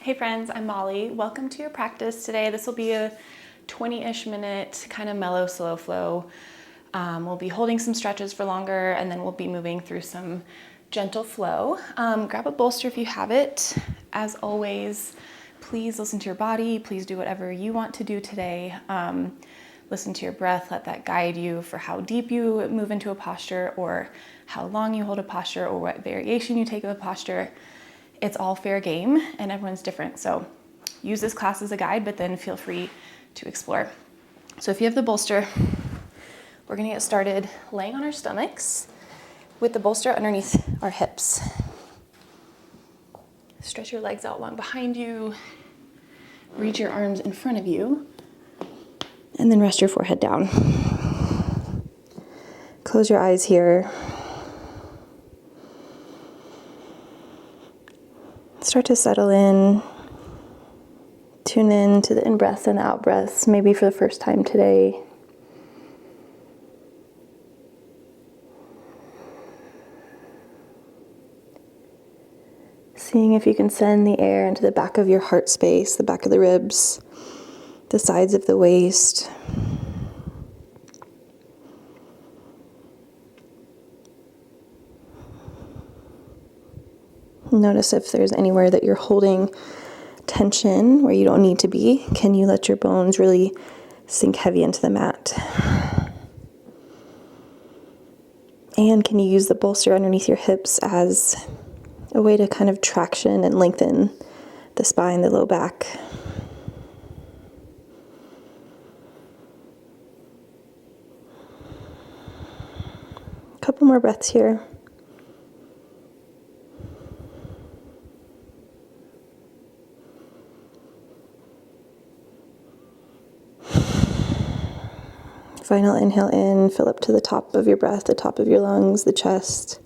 Hey friends, I'm Molly. Welcome to your practice today. This will be a 20-ish minute kind of mellow, slow flow. We'll be holding some stretches for longer and then we'll be moving through some gentle flow. Grab a bolster if you have it. As always, please listen to your body. Please do whatever you want to do today. Listen to your breath. Let that guide you for how deep you move into a posture or how long you hold a posture or what variation you take of a posture. It's all fair game and everyone's different. So use this class as a guide, but then feel free to explore. So if you have the bolster, we're gonna get started laying on our stomachs with the bolster underneath our hips. Stretch your legs out long behind you. Reach your arms in front of you. And then rest your forehead down. Close your eyes here. Start to settle in. Tune in to the in-breaths and the out-breaths, maybe for the first time today. Seeing if you can send the air into the back of your heart space, the back of the ribs, the sides of the waist. Notice if there's anywhere that you're holding tension where you don't need to be. Can you let your bones really sink heavy into the mat? And can you use the bolster underneath your hips as a way to kind of traction and lengthen the spine, the low back? A couple more breaths here. Final inhale in, fill up to the top of your breath, the top of your lungs, the chest.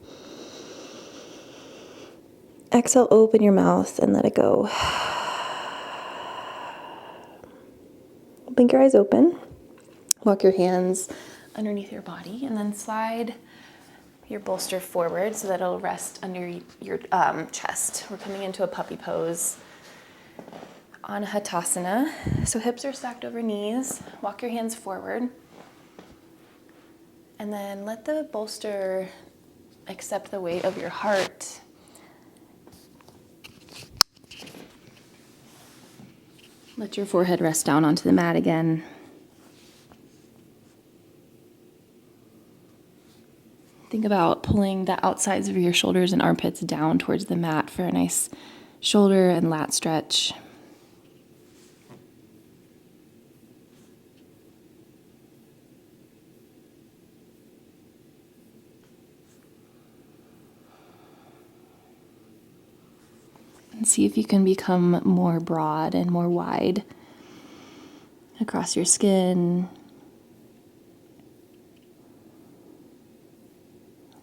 Exhale, open your mouth and let it go. Blink your eyes open. Walk your hands underneath your body and then slide your bolster forward so that it'll rest under your chest. We're coming into a puppy pose on Hatasana. So hips are stacked over knees. Walk your hands forward. And then let the bolster accept the weight of your heart. Let your forehead rest down onto the mat again. Think about pulling the outsides of your shoulders and armpits down towards the mat for a nice shoulder and lat stretch. And see if you can become more broad and more wide across your skin,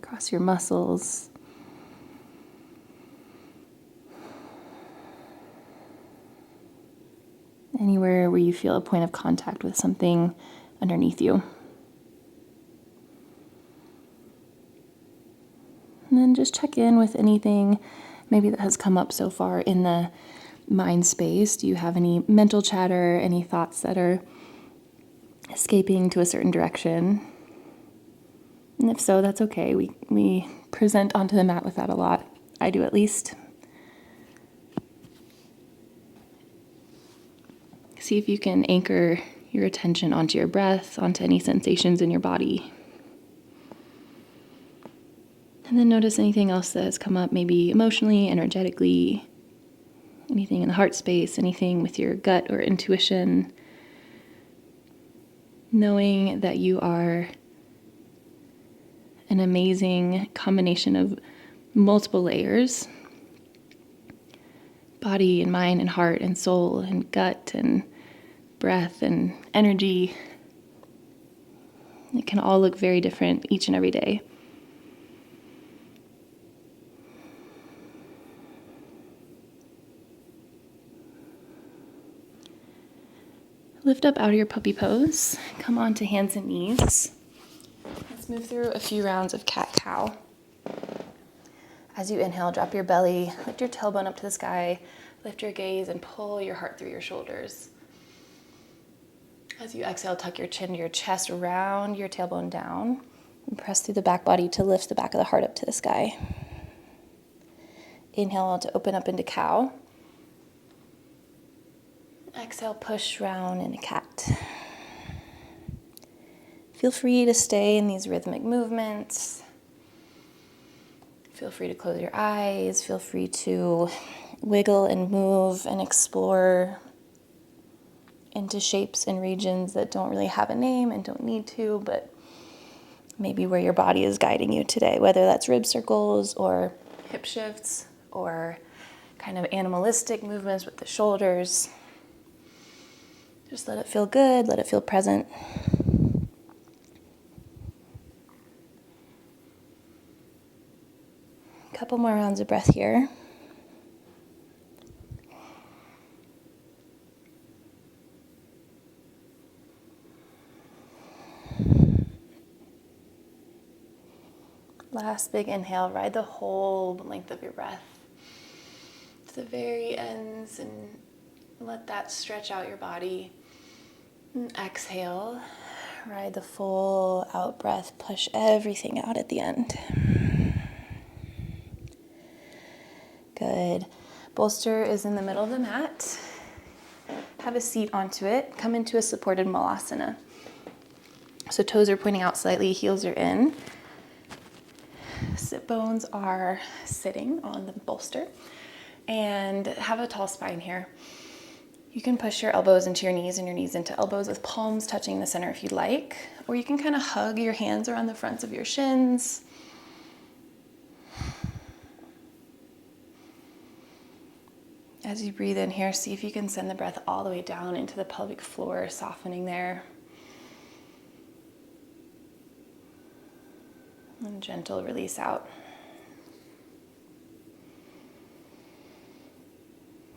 across your muscles. Anywhere where you feel a point of contact with something underneath you. And then just check in with anything maybe that has come up so far in the mind space. Do you have any mental chatter, any thoughts that are escaping to a certain direction? And if so, that's okay. We present onto the mat with that a lot. I do at least. See if you can anchor your attention onto your breath, onto any sensations in your body. And then notice anything else that has come up, maybe emotionally, energetically, anything in the heart space, anything with your gut or intuition. Knowing that you are an amazing combination of multiple layers. Body and mind and heart and soul and gut and breath and energy. It can all look very different each and every day. Lift up out of your puppy pose. Come on to hands and knees. Let's move through a few rounds of cat-cow. As you inhale, drop your belly, lift your tailbone up to the sky, Lift your gaze and pull your heart through your shoulders. As you exhale, tuck your chin to your chest, round your tailbone down, and press through the back body to lift the back of the heart up to the sky. Inhale to open up into cow. Exhale, push round into cat. Feel free to stay in these rhythmic movements. Feel free to close your eyes. Feel free to wiggle and move and explore into shapes and regions that don't really have a name and don't need to, but maybe where your body is guiding you today, whether that's rib circles or hip shifts or kind of animalistic movements with the shoulders. Just let it feel good, let it feel present. A couple more rounds of breath here. Last big inhale, ride the whole length of your breath to the very ends and let that stretch out your body. And exhale, ride the full out breath, push everything out at the end. Good. Bolster is in the middle of the mat. Have a seat onto it. Come into a supported malasana. So toes are pointing out slightly, heels are in. Sit bones are sitting on the bolster, and have a tall spine here. You can push your elbows into your knees and your knees into elbows with palms touching the center if you'd like, or you can kind of hug your hands around the fronts of your shins. As you breathe in here, see if you can send the breath all the way down into the pelvic floor, softening there. And gentle release out.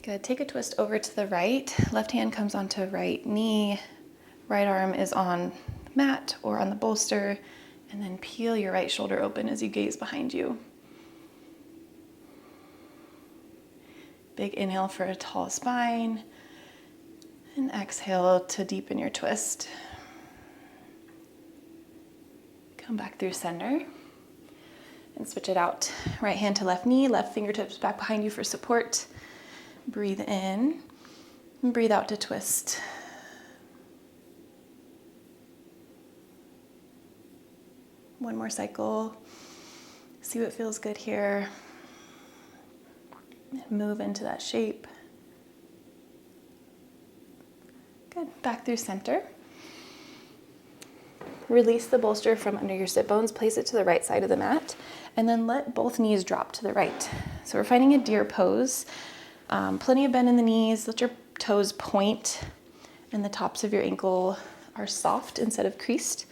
Good. Take a twist over to the right. Left hand comes onto right knee. Right arm is on the mat or on the bolster. And then peel your right shoulder open as you gaze behind you. Big inhale for a tall spine. And exhale to deepen your twist. Come back through center and switch it out. Right hand to left knee, left fingertips back behind you for support. Breathe in and breathe out to twist. One more cycle. See what feels good here. And move into that shape. Good. Back through center. Release the bolster from under your sit bones, place it to the right side of the mat, and then let both knees drop to the right. So we're finding a deer pose. Plenty of bend in the knees, let your toes point, and the tops of your ankle are soft instead of creased.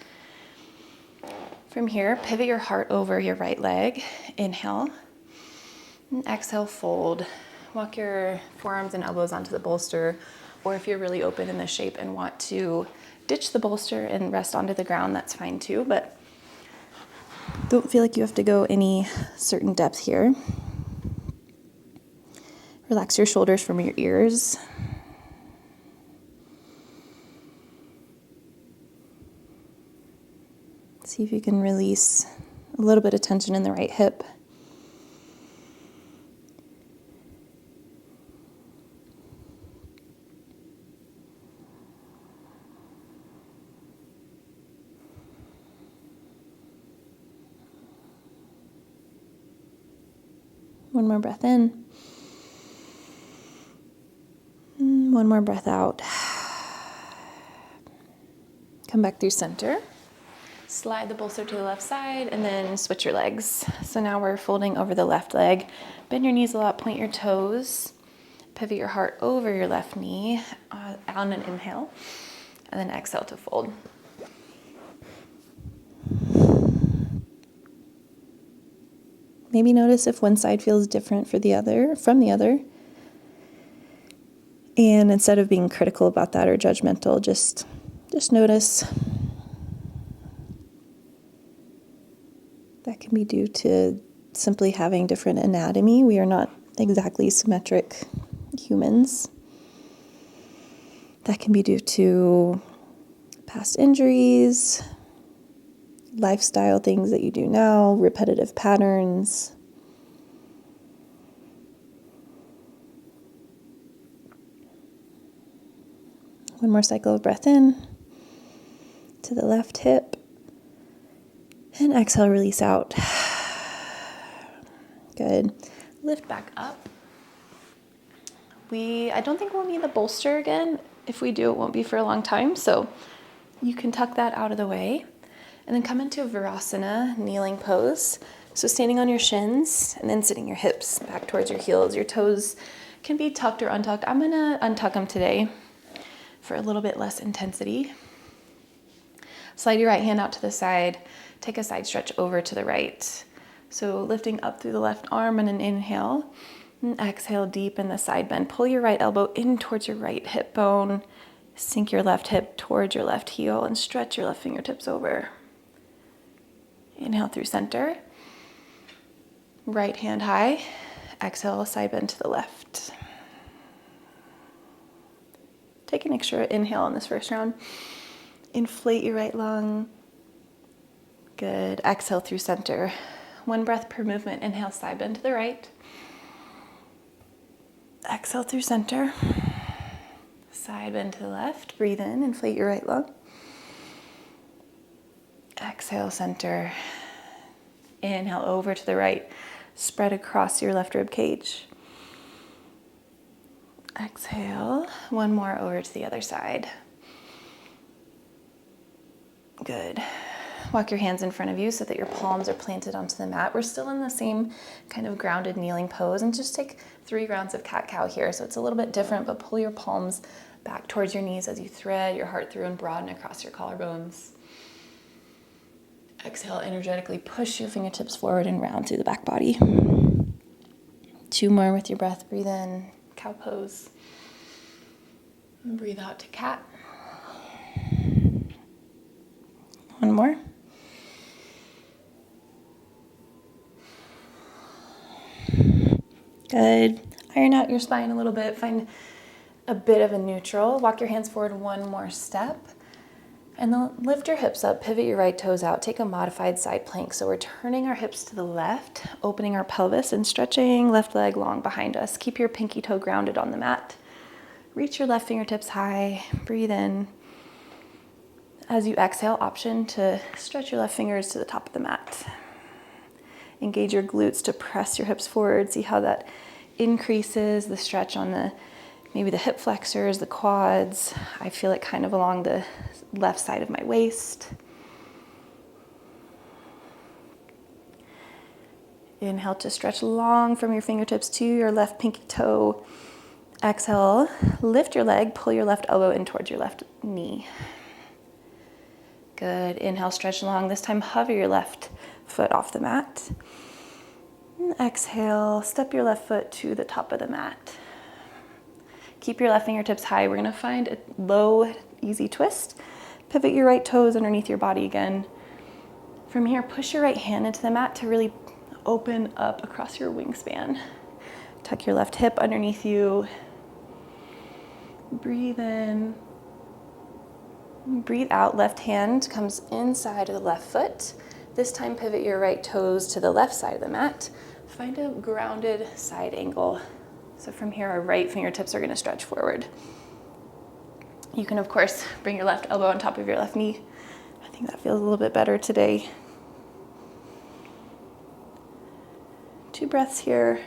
From here, pivot your heart over your right leg. Inhale, and exhale, fold. Walk your forearms and elbows onto the bolster, or if you're really open in the shape and want to ditch the bolster and rest onto the ground, that's fine too, but don't feel like you have to go any certain depth here. Relax your shoulders from your ears. See if you can release a little bit of tension in the right hip. One more breath in. One more breath out. Come back through center. Slide the bolster to the left side and then switch your legs. So now we're folding over the left leg. Bend your knees a lot, point your toes. Pivot your heart over your left knee on an inhale. And then exhale to fold. Maybe notice if one side feels different from the other. And instead of being critical about that or judgmental, just notice. That can be due to simply having different anatomy. We are not exactly symmetric humans. That can be due to past injuries, lifestyle things that you do now, repetitive patterns. One more cycle of breath in to the left hip. And exhale, release out. Good. Lift back up. I don't think we'll need the bolster again. If we do, it won't be for a long time. So you can tuck that out of the way. And then come into a Virasana, kneeling pose. So standing on your shins and then sitting your hips back towards your heels. Your toes can be tucked or untucked. I'm going to untuck them today for a little bit less intensity. Slide your right hand out to the side. Take a side stretch over to the right. So lifting up through the left arm and an inhale. And exhale, deepen the side bend. Pull your right elbow in towards your right hip bone. Sink your left hip towards your left heel and stretch your left fingertips over. Inhale through center. Right hand high. Exhale, side bend to the left. Take an extra inhale in this first round. Inflate your right lung. Good. Exhale through center. One breath per movement. Inhale, side bend to the right. Exhale through center. Side bend to the left. Breathe in, inflate your right lung. Exhale, center. Inhale over to the right. Spread across your left rib cage. Exhale. One more over to the other side. Good. Walk your hands in front of you so that your palms are planted onto the mat. We're still in the same kind of grounded kneeling pose, and just take 3 rounds of cat-cow here. So it's a little bit different, but pull your palms back towards your knees as you thread your heart through and broaden across your collarbones. Exhale, energetically push your fingertips forward and round through the back body. 2 more with your breath. Breathe in, cow pose. And breathe out to cat. 1 more. Good. Iron out your spine a little bit. Find a bit of a neutral. Walk your hands forward 1 more step. And then lift your hips up. Pivot your right toes out. Take a modified side plank. So we're turning our hips to the left, opening our pelvis and stretching left leg long behind us. Keep your pinky toe grounded on the mat. Reach your left fingertips high. Breathe in. As you exhale, option to stretch your left fingers to the top of the mat. Engage your glutes to press your hips forward. See how that increases the stretch on maybe the hip flexors, the quads. I feel it kind of along the left side of my waist. Inhale to stretch long from your fingertips to your left pinky toe. Exhale, lift your leg, pull your left elbow in towards your left knee. Good. Inhale, stretch long. This time, hover your left foot off the mat. And exhale, step your left foot to the top of the mat. Keep your left fingertips high. We're going to find a low, easy twist. Pivot your right toes underneath your body again. From here, push your right hand into the mat to really open up across your wingspan. Tuck your left hip underneath you. Breathe in. Breathe out. Left hand comes inside of the left foot. This time, pivot your right toes to the left side of the mat. Find a grounded side angle. So from here, our right fingertips are going to stretch forward. You can, of course, bring your left elbow on top of your left knee. I think that feels a little bit better today. 2 breaths here.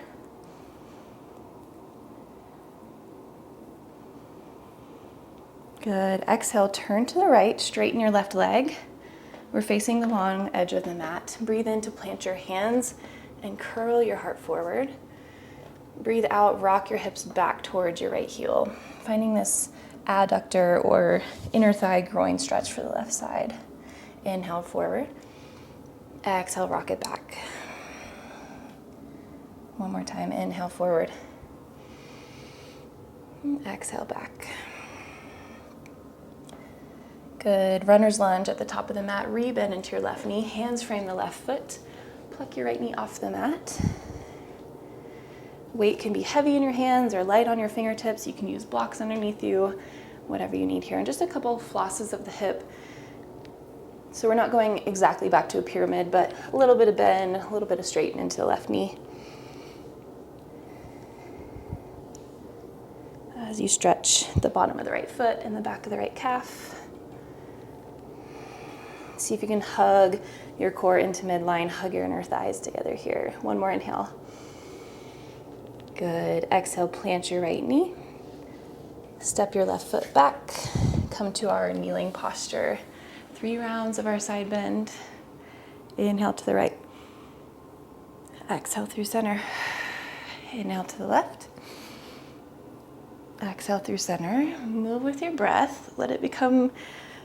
Good. Exhale, turn to the right, straighten your left leg. We're facing the long edge of the mat. Breathe in to plant your hands and curl your heart forward. Breathe out, rock your hips back towards your right heel, finding this adductor or inner thigh groin stretch for the left side. Inhale forward. Exhale, rock it back. 1 more time. Inhale forward. Exhale back. Good. Runner's lunge at the top of the mat. Rebend into your left knee. Hands frame the left foot. Pluck your right knee off the mat. weight can be heavy in your hands or light on your fingertips. You can use blocks underneath you, whatever you need here. And just a couple flosses of the hip. So we're not going exactly back to a pyramid, but a little bit of bend, a little bit of straighten into the left knee. As you stretch the bottom of the right foot and the back of the right calf. See if you can hug your core into midline, hug your inner thighs together here. One more inhale. Good. Exhale, plant your right knee. Step your left foot back. Come to our kneeling posture. 3 rounds of our side bend. Inhale to the right. Exhale through center. Inhale to the left. Exhale through center. Move with your breath. Let it become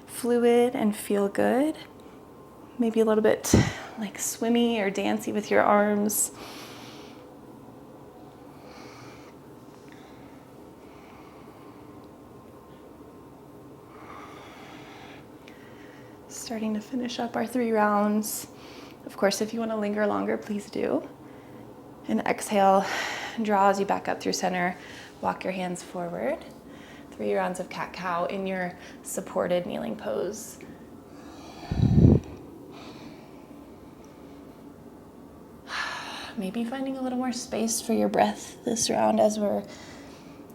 fluid and feel good. Maybe a little bit like swimmy or dancey with your arms. Starting to finish up our 3 rounds. Of course, if you want to linger longer, please do. And exhale, draws you back up through center. Walk your hands forward. 3 rounds of cat-cow in your supported kneeling pose. Maybe finding a little more space for your breath this round as we're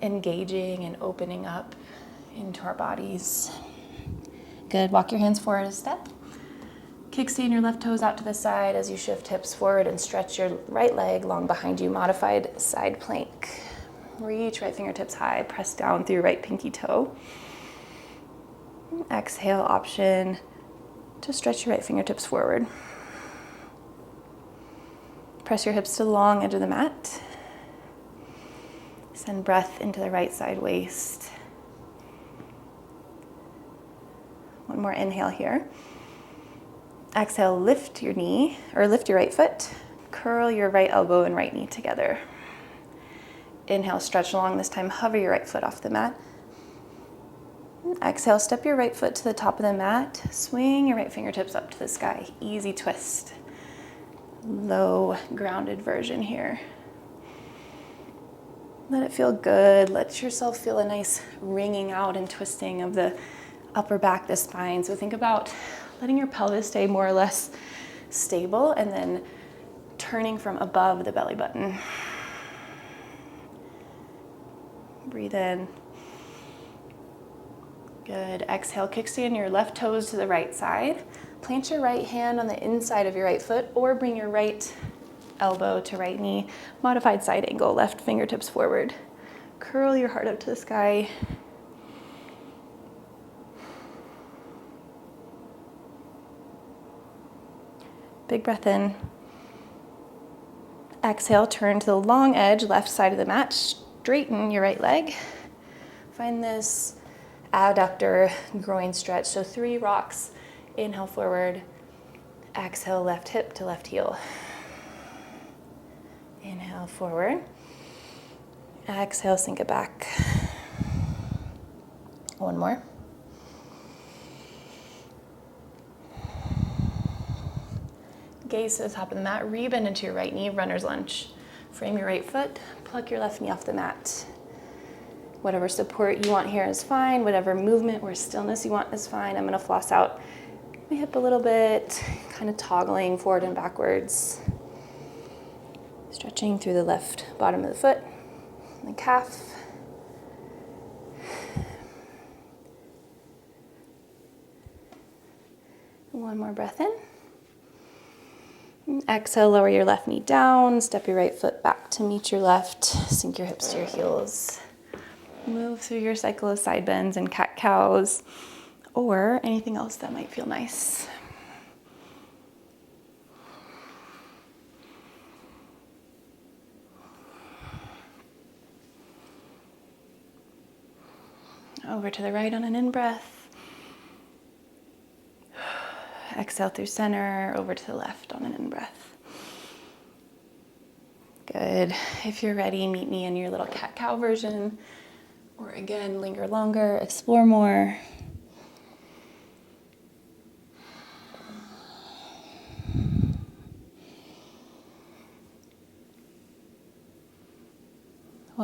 engaging and opening up into our bodies. Good. Walk your hands forward a step. Kickstand your left toes out to the side as you shift hips forward and stretch your right leg long behind you. Modified side plank. Reach right fingertips high. Press down through your right pinky toe. Exhale, option to stretch your right fingertips forward. Press your hips to the long edge of the mat. Send breath into the right side waist. One more inhale here. Exhale, lift your knee, or lift your right foot. Curl your right elbow and right knee together. Inhale, stretch long. This time, hover your right foot off the mat. Exhale, step your right foot to the top of the mat. Swing your right fingertips up to the sky. Easy twist. Low, grounded version here. Let it feel good. Let yourself feel a nice wringing out and twisting of the upper back, the spine. So think about letting your pelvis stay more or less stable and then turning from above the belly button. Breathe in. Good. Exhale, kickstand your left toes to the right side. Plant your right hand on the inside of your right foot or bring your right elbow to right knee. Modified side angle, left fingertips forward. Curl your heart up to the sky. Big breath in. Exhale, turn to the long edge, left side of the mat. Straighten your right leg. Find this adductor groin stretch. So 3 rocks. Inhale forward. Exhale, left hip to left heel. Inhale forward. Exhale, sink it back. One more. Gaze to the top of the mat. Rebend into your right knee, runner's lunge. Frame your right foot. Pluck your left knee off the mat. Whatever support you want here is fine. Whatever movement or stillness you want is fine. I'm going to floss out my hip a little bit, kind of toggling forward and backwards. Stretching through the left bottom of the foot, and the calf. One more breath in. Exhale, lower your left knee down. Step your right foot back to meet your left. Sink your hips to your heels. Move through your cycle of side bends and cat-cows or anything else that might feel nice. Over to the right on an in-breath. Exhale through center, over to the left on an in-breath. Good. If you're ready, meet me in your little cat-cow version. Or again, linger longer, explore more.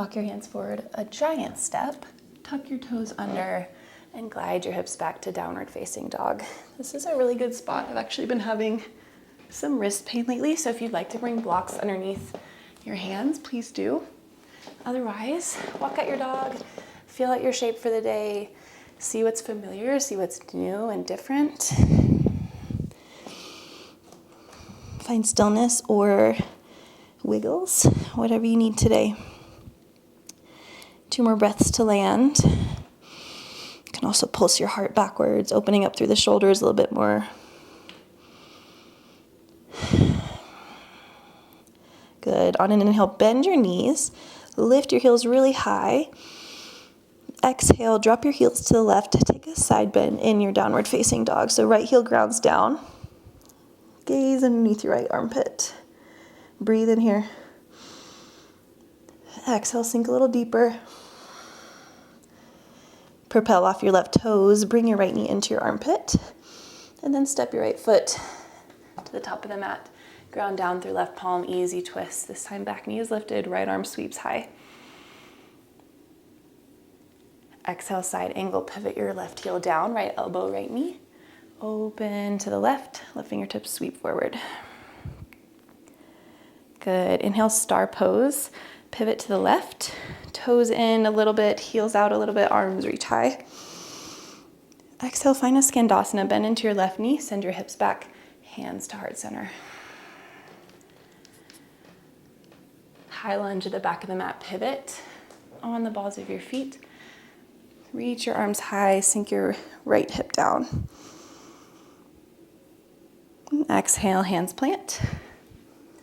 Walk your hands forward, a giant step. Tuck your toes under and glide your hips back to downward facing dog. This is a really good spot. I've actually been having some wrist pain lately, so if you'd like to bring blocks underneath your hands, please do. Otherwise, walk out your dog, feel out your shape for the day, see what's familiar, see what's new and different. Find stillness or wiggles, whatever you need today. 2 more breaths to land. You can also pulse your heart backwards, opening up through the shoulders a little bit more. Good. On an inhale, bend your knees, lift your heels really high. Exhale, drop your heels to the left, take a side bend in your downward facing dog. So right heel grounds down. Gaze underneath your right armpit. Breathe in here. Exhale, sink a little deeper. Propel off your left toes, bring your right knee into your armpit, and then step your right foot to the top of the mat. Ground down through left palm, easy twist. This time back knee is lifted, right arm sweeps high. Exhale, side angle, pivot your left heel down, right elbow, right knee. Open to the left, left fingertips sweep forward. Good. Inhale, star pose. Pivot to the left, toes in a little bit, heels out a little bit, arms reach high. Exhale, find a Skandasana, bend into your left knee, send your hips back, hands to heart center. High lunge at the back of the mat, pivot on the balls of your feet. Reach your arms high, sink your right hip down. Exhale, hands plant.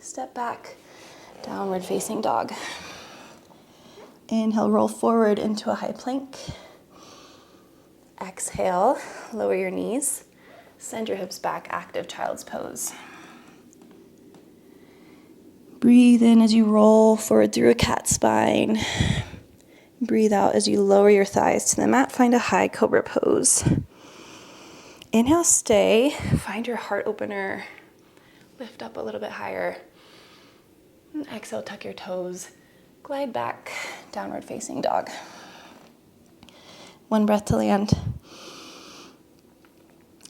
Step back, downward facing dog. Inhale, roll forward into a high plank. Exhale, lower your knees. Send your hips back, active child's pose. Breathe in as you roll forward through a cat spine. Breathe out as you lower your thighs to the mat. Find a high cobra pose. Inhale, stay. Find your heart opener. Lift up a little bit higher. And exhale, tuck your toes. Glide back, downward facing dog. 1 breath to land.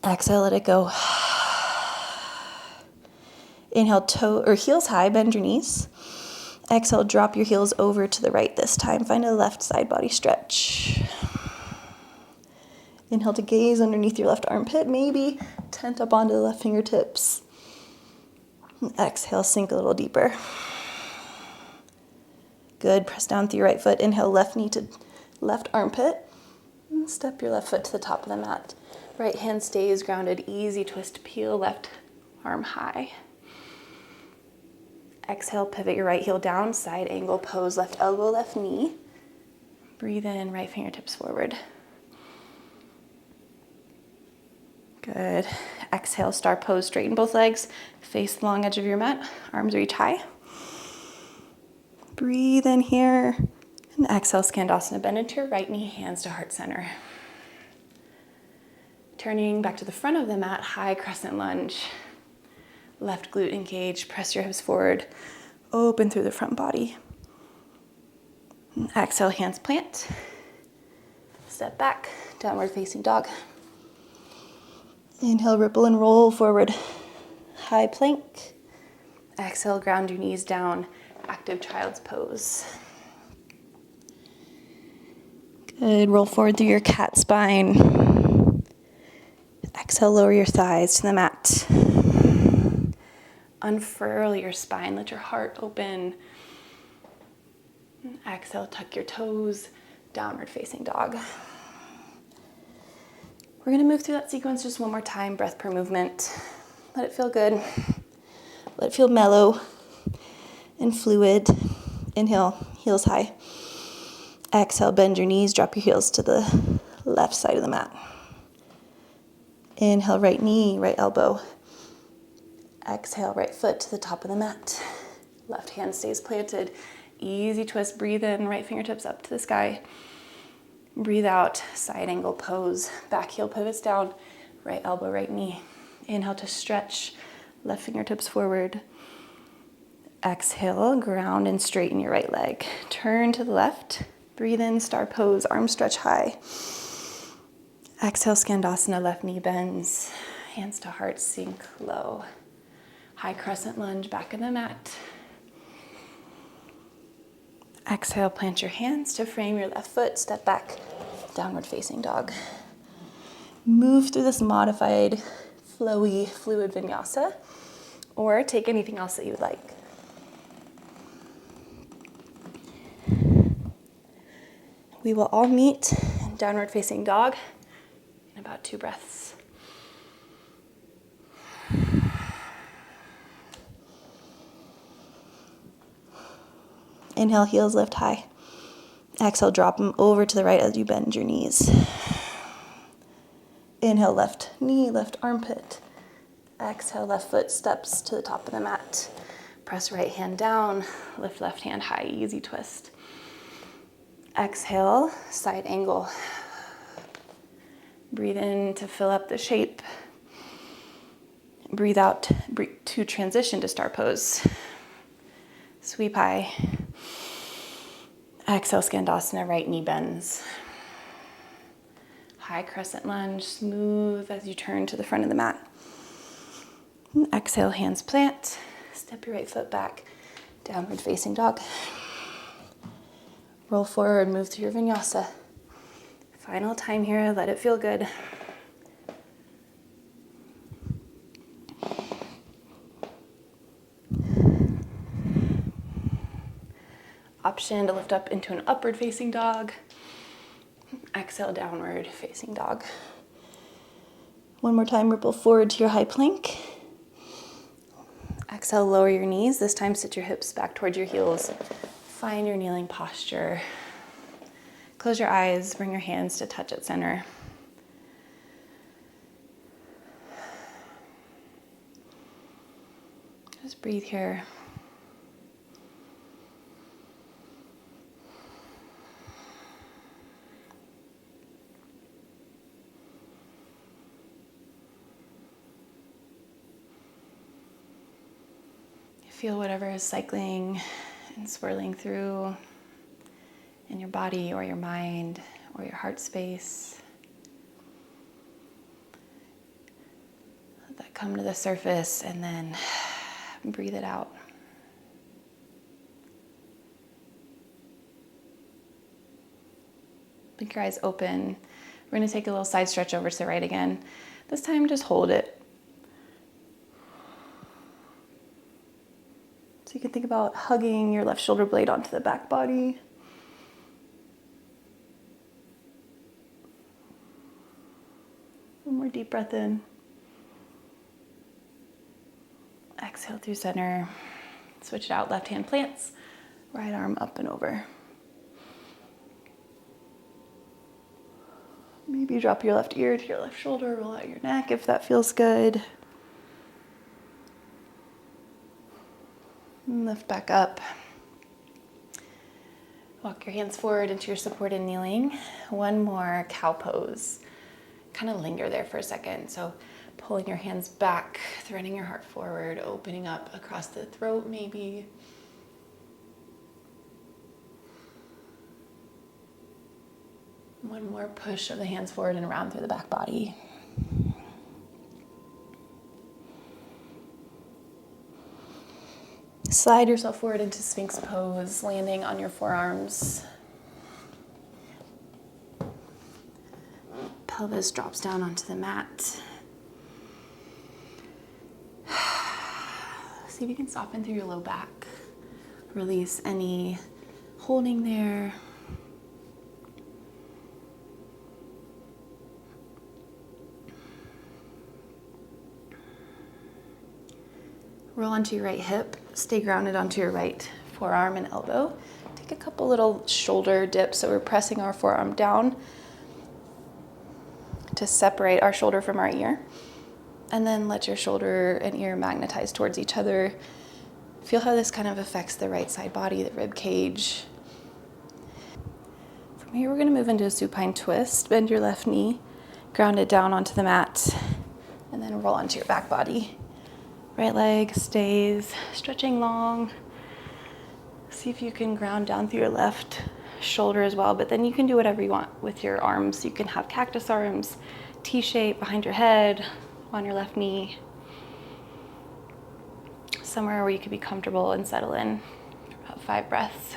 Exhale, let it go. Inhale, toe or heels high, bend your knees. Exhale, drop your heels over to the right this time. Find a left side body stretch. Inhale to gaze underneath your left armpit, maybe tent up onto the left fingertips. Exhale, sink a little deeper. Good, press down through your right foot. Inhale, left knee to left armpit. And step your left foot to the top of the mat. Right hand stays grounded, easy twist, peel left arm high. Exhale, pivot your right heel down, side angle pose, left elbow, left knee. Breathe in, right fingertips forward. Good. Exhale, star pose, straighten both legs, face the long edge of your mat, arms reach high. Breathe in here, and exhale, Skandasana, bend into your right knee, hands to heart center. Turning back to the front of the mat, high crescent lunge. Left glute engaged, press your hips forward, open through the front body. And exhale, hands plant. Step back, downward facing dog. Inhale, ripple and roll forward. High plank. Exhale, ground your knees down, active child's pose. Good, roll forward through your cat spine. Exhale, lower your thighs to the mat. Unfurl your spine, let your heart open. Exhale, tuck your toes, downward facing dog. We're gonna move through that sequence just one more time, breath per movement. Let it feel good. Let it feel mellow and fluid. Inhale, heels high. Exhale, bend your knees, drop your heels to the left side of the mat. Inhale, right knee, right elbow. Exhale, right foot to the top of the mat. Left hand stays planted. Easy twist, breathe in, right fingertips up to the sky. Breathe out, side angle pose. Back heel pivots down, right elbow, right knee. Inhale to stretch, left fingertips forward. Exhale, ground and straighten your right leg. Turn to the left. Breathe in, star pose, arms stretch high. Exhale, Skandasana, left knee bends. Hands to heart, sink low. High crescent lunge, back of the mat. Exhale, plant your hands to frame your left foot. Step back, downward facing dog. Move through this modified, flowy, fluid vinyasa, or take anything else that you would like. We will all meet in downward facing dog in about 2 breaths. Inhale, heels lift high. Exhale, drop them over to the right as you bend your knees. Inhale, left knee, left armpit. Exhale, left foot steps to the top of the mat. Press right hand down, lift left hand high, easy twist. Exhale, side angle. Breathe in to fill up the shape. Breathe out to transition to star pose. Sweep high. Exhale, Skandasana, right knee bends. High crescent lunge, smooth as you turn to the front of the mat. And exhale, hands plant. Step your right foot back, downward facing dog. Roll forward, move to your vinyasa. Final time here, let it feel good. Option to lift up into an upward facing dog. Exhale, downward facing dog. One more time, ripple forward to your high plank. Exhale, lower your knees. This time, sit your hips back towards your heels. Find your kneeling posture. Close your eyes, bring your hands to touch at center. Just breathe here. Feel whatever is cycling and swirling through in your body or your mind or your heart space. Let that come to the surface and then breathe it out. Blink your eyes open. We're going to take a little side stretch over to the right again. This time, just hold it. So you can think about hugging your left shoulder blade onto the back body. One more deep breath in. Exhale through center. Switch it out, left hand plants, right arm up and over. Maybe drop your left ear to your left shoulder, roll out your neck if that feels good. And lift back up. Walk your hands forward into your supported kneeling. One more cow pose. Kind of linger there for a second. So pulling your hands back, threading your heart forward, opening up across the throat maybe. One more push of the hands forward and around through the back body. Slide yourself forward into Sphinx pose, landing on your forearms. Pelvis drops down onto the mat. See if you can soften through your low back. Release any holding there. Roll onto your right hip, stay grounded onto your right forearm and elbow. Take a couple little shoulder dips, so we're pressing our forearm down to separate our shoulder from our ear. And then let your shoulder and ear magnetize towards each other. Feel how this kind of affects the right side body, the rib cage. From here, we're gonna move into a supine twist. Bend your left knee, ground it down onto the mat, and then roll onto your back body. Right leg stays stretching long, See if you can ground down through your left shoulder as well, but then you can do whatever you want with your arms. You can have cactus arms, T-shape behind your head, on your left knee. Somewhere where you can be comfortable and settle in for about 5 breaths.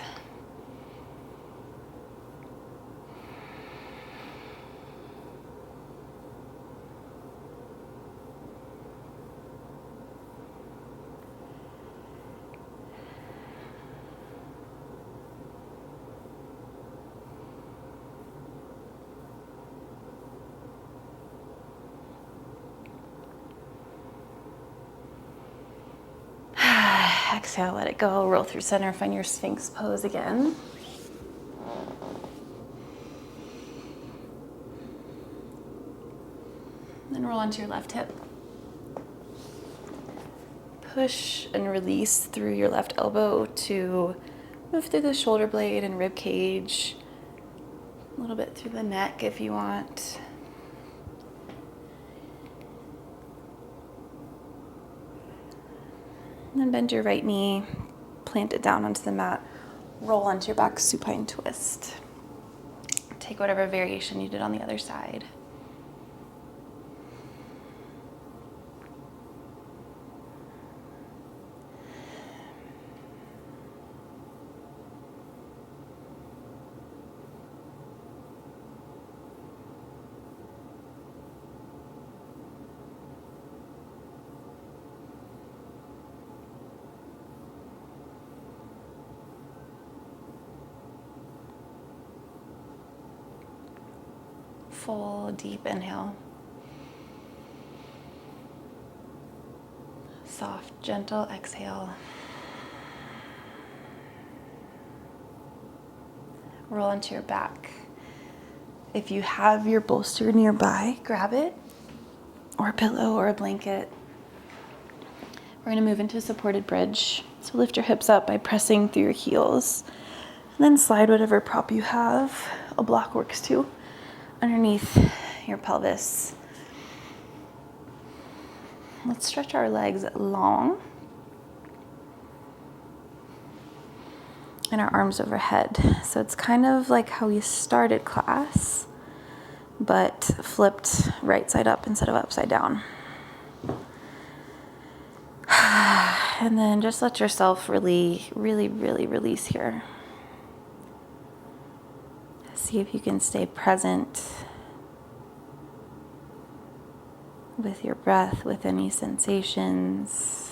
Exhale, let it go. Roll through center, find your sphinx pose again. Then roll onto your left hip. Push and release through your left elbow to move through the shoulder blade and rib cage. A little bit through the neck if you want. And then bend your right knee, plant it down onto the mat, roll onto your back, supine twist. Take whatever variation you did on the other side. Full deep inhale. Soft, gentle exhale. Roll onto your back. If you have your bolster nearby, grab it, or a pillow or a blanket. We're gonna move into a supported bridge. So lift your hips up by pressing through your heels. And then slide whatever prop you have, a block works too, underneath your pelvis. Let's stretch our legs long and our arms overhead. So it's kind of like how we started class, but flipped right side up instead of upside down. And then just let yourself really release here. See if you can stay present with your breath, with any sensations.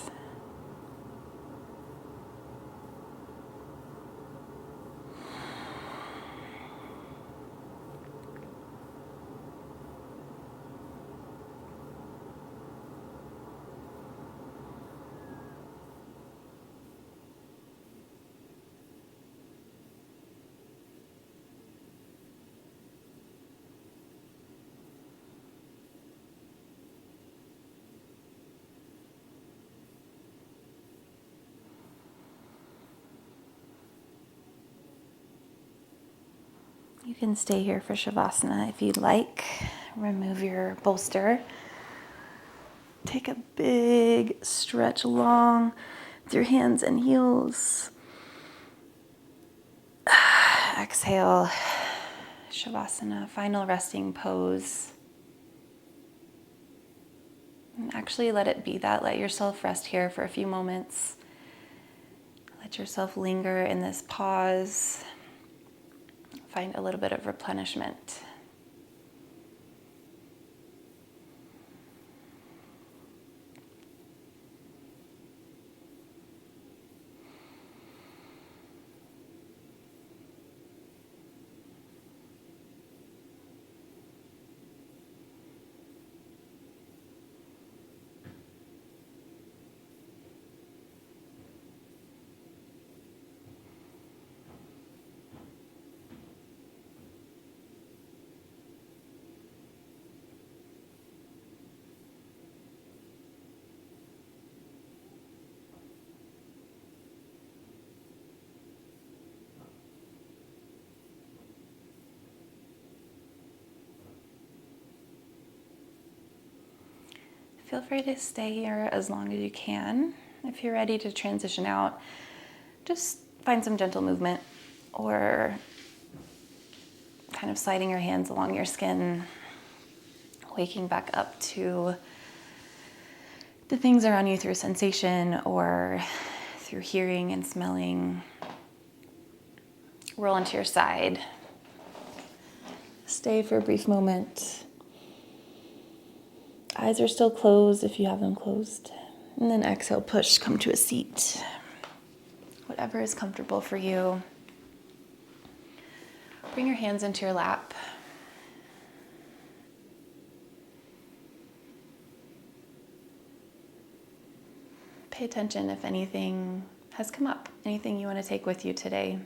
You can stay here for Savasana if you'd like. Remove your bolster. Take a big stretch long through hands and heels. Exhale, Savasana, final resting pose. And actually let it be that. Let yourself rest here for a few moments. Let yourself linger in this pause. Find a little bit of replenishment. Feel free to stay here as long as you can. If you're ready to transition out, just find some gentle movement, or kind of sliding your hands along your skin, waking back up to the things around you through sensation or through hearing and smelling. Roll onto your side. Stay for a brief moment. Eyes are still closed if you have them closed. And then exhale, push, come to a seat. Whatever is comfortable for you. Bring your hands into your lap. Pay attention if anything has come up, anything you want to take with you today.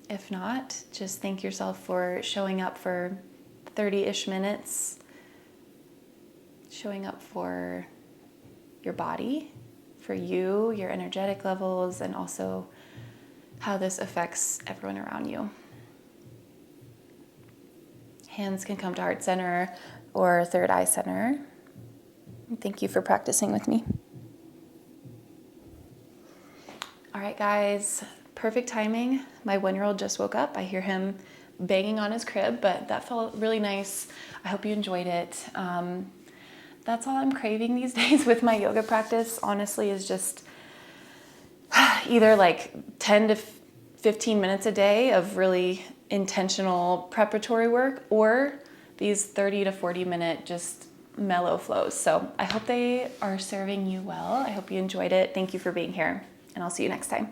If not, just thank yourself for showing up for 30-ish minutes, showing up for your body, for you, your energetic levels, and also how this affects everyone around you. Hands can come to heart center or third eye center. Thank you for practicing with me. All right, guys, perfect timing. My 1-year-old just woke up. I hear him banging on his crib, but that felt really nice. I hope you enjoyed it. That's all I'm craving these days with my yoga practice, honestly, is just either like 10 to 15 minutes a day of really intentional preparatory work, or these 30 to 40 minute just mellow flows. So I hope they are serving you well. I hope you enjoyed it. Thank you for being here, and I'll see you next time.